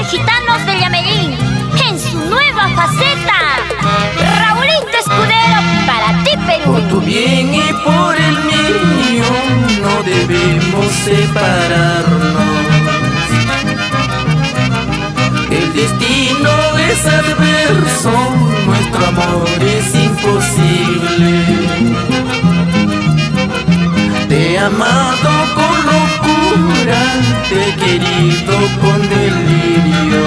Gitanos de Yamelín, en su nueva faceta. Raulito Escudero, para ti, Perú. Por tu bien y por el mío no debemos separarnos. El destino es adverso, nuestro amor es imposible. Te he amado con locura, te he querido con delirio.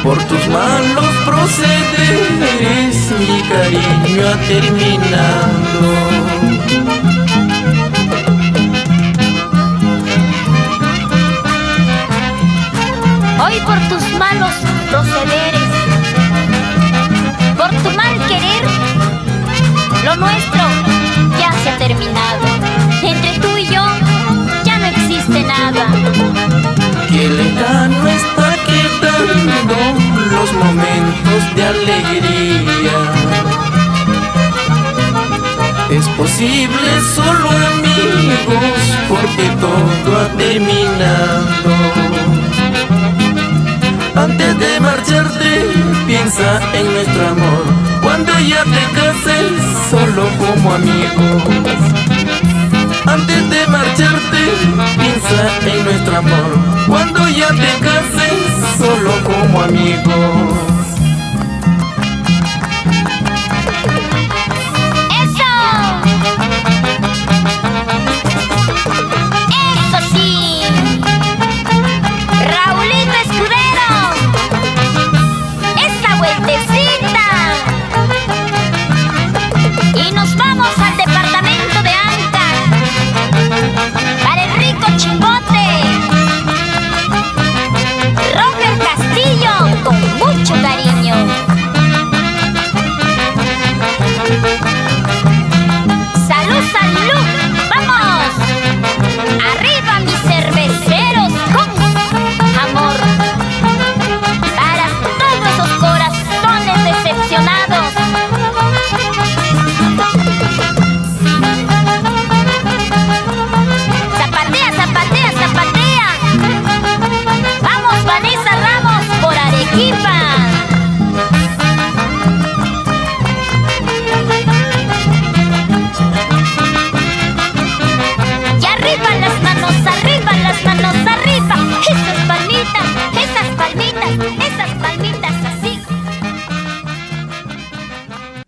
Por tus malos procederes mi cariño ha terminado. Hoy por tus malos procederes, por tu mal querer, lo nuestro ya se ha terminado. Entre tú y yo ya no existe nada. Qué lejano está quedando los momentos de alegría. Es posible solo amigos porque todo ha terminado. Antes de marcharte, piensa en nuestro amor. Cuando ya te cases, solo como amigos. Antes de marcharte, piensa en nuestro amor. Cuando ya te cases, solo como amigos.